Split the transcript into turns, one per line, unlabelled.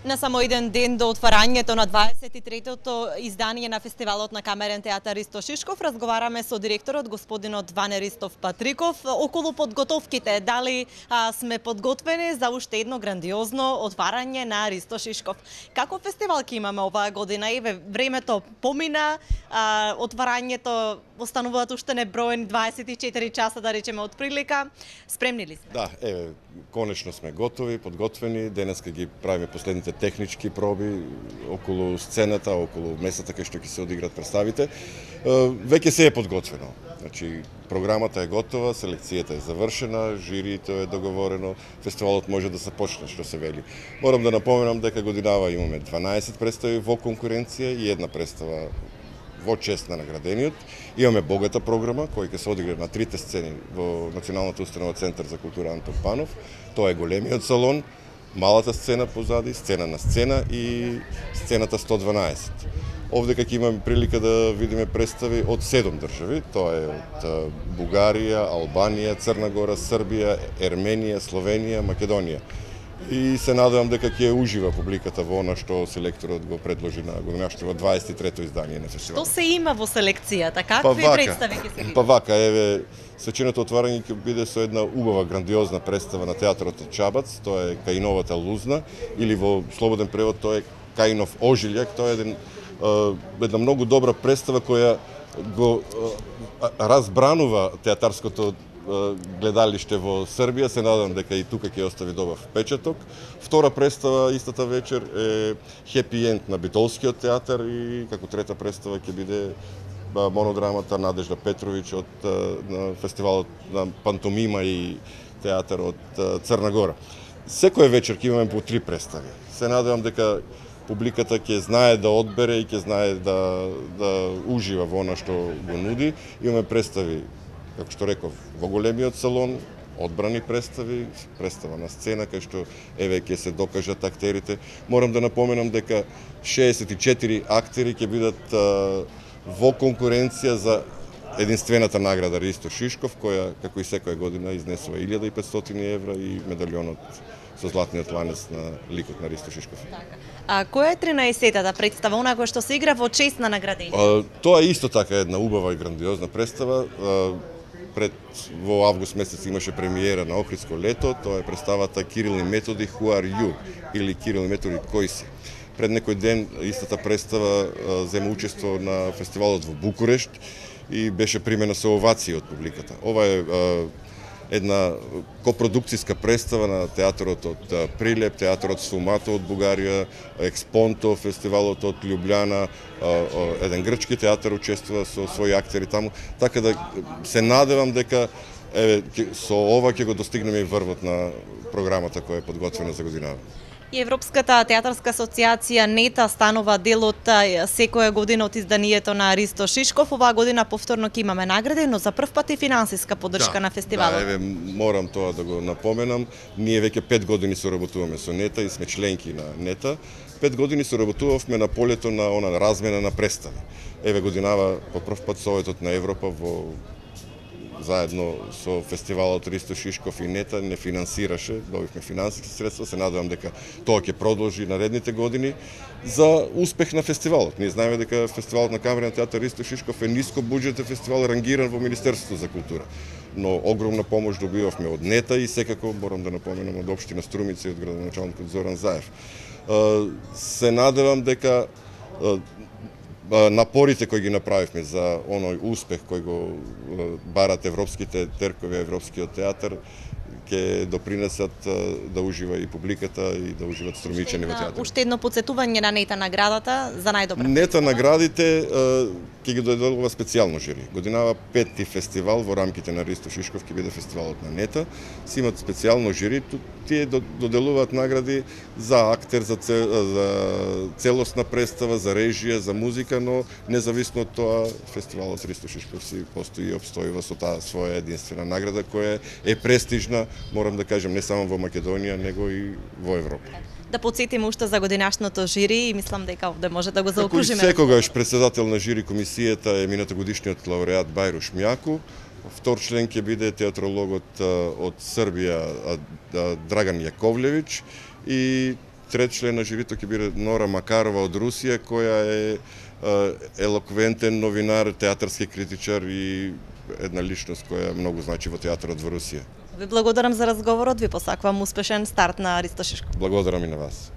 На само еден ден до отварањето на 23-тото издание на фестивалот на камерен театар Ристо Шишков, разговараме со директорот господинот Ване Ристов Патриков околу подготовките. Дали сме подготвени за уште едно грандиозно отварање на Ристо Шишков? Како фестивал ќе имаме оваа година? Еве, времето помина, отварањето остануваат уште неброени 24 часа, да речеме, од прилика. Спремни ли сме?
Да, еве, конечно сме готови, подготвени. Денеска ги правиме последните технички проби околу сцената, околу местата кај што ќе се одиграат представите. Веќе се е подготвено. Значи, програмата е готова, селекцијата е завршена, жирието е договорено, фестивалот може да се почне, што се вели. Морам да напоменам дека годинава имаме 12 представи во конкуренција и една представа во чест на наградениот. Имаме богата програма која ќе се одигра на трите сцени во Националната установа Центар за култура Антон Панов. Тоа е големиот салон, малата сцена позади, сцена на сцена и сцената 112. Овде ќе имаме прилика да видиме представи од 7 држави, тоа е од Бугарија, Албанија, Црна Гора, Србија, Ерменија, Словенија, Македонија. И се надевам дека ќе ужива публиката во она што селекторот го предложи на годинашното 23-то издание на фестивалот.
Што се има во селекцијата? Какви представи ќе се видат?
Па вака, еве, свеченото отварање ќе биде со една убава грандиозна представа на театарот Чабац, тоа е Каиновата лузна, или во слободен превод тоа е Каинов ожиљак, тоа е една многу добра представа која го разбранува театарското гледалиште во Србија. Се надам дека и тука ќе остави добав впечаток. Втора представа истата вечер е Хепи енд на Битолскиот театар и како трета представа ќе биде монодрамата Надежда Петровиќ од на фестивалот на пантомима и театар од Црна Гора. Секој вечер ќе имаме по 3 представи. Се надевам дека публиката ќе знае да одбере и ќе знае да ужива во она што го нуди. Имаме представи, како што реков, во големиот салон, одбрани представи, представа на сцена, кај што еве ќе се докажат актерите. Морам да напоменам дека 64 актери ќе бидат во конкуренција за единствената награда Ристо Шишков, која, како и секоја година, изнесува 1500 евра и медалјонот со златниот ланец на ликот на Ристо Шишков.
А која е 13-тата представа, она која што се игра во чест на наградениот?
Тоа е исто така една убава и грандиозна представа. Во август месец имаше премиера на Охридско лето, тоа е представата Кирил и Методи Who Are You, или Кирил и Методи Кој си. Пред некој ден истата представа зема учество на фестивалот во Букурешт и беше примена со овации од публиката. Ова е една копродукцијска представа на театарот од Прилеп, театарот Сумато од Бугарија, Експонто, фестивалот од Љубљана, еден грчки театар учествува со своји актери таму, така да се надевам дека со ова ќе го достигнеме и врвот на програмата која е подготвена за годинава.
И Европската театарска асоциација НЕТА станува дел од секоја година од изданието на Ристо Шишков. Оваа година повторно ќе имаме награди, но за прв пат и финансиска поддршка на фестивалот.
Да, еве, морам тоа да го напоменам. Ние веќе 5 години соработуваме со НЕТА и сме членки на НЕТА. 5 години соработувавме на полето на она размена на представи. Еве годинава по прв пат Советот на Европа заедно со фестивалот Ристо Шишков и НЕТА не финансираше, добивме финансиски средства, се надевам дека тоа ќе продолжи наредните години за успех на фестивалот. Ние знаеме дека фестивалот на камерен театар Ристо Шишков е ниско буџетен фестивал рангиран во Министерството за култура. Но огромна помош добивавме од НЕТА и секако морам да напоменам од општина Струмица и од градоначалникот Зоран Заев. Се надевам дека напорите кои ги направивме за оној успех кој го барат европските теркови, европскиот театар, ќе допринесат да ужива и публиката и да уживат струмичани во театар.
Уште едно подсетување на НЕТА наградата за најдобра.
НЕТА наградите ќе ги доделува специјално жири. Годинава 5-ти фестивал во рамките на Ристо Шишков ќе биде фестивалот на НЕТА. Си имат специјално жири, тие доделуваат награди за актер, за целосна представа, за режија, за музика, но независно од тоа фестивалот Ристо Шишков си постои и обстојува со таа своја единствена награда која е престижна, морам да кажам, не само во Македонија, него и во Европа.
Да подсетиме уште за годинашното жири и мислам дека овде може да го заокружиме.
Секогаш председател на жири комисијата е минатогодишниот лауреат Бајрош Мјаку. Втор член ќе биде театрологот од Србија Драган Јаковлевиќ и трет член на жирито ќе биде Нора Макарова од Русија, која е елоквентен новинар, театарски критичар и една личност која многу значи во театарот во Русија.
Ви благодарам за разговорот, ви посакувам успешен старт на Ристо Шишков.
Благодарам и на вас.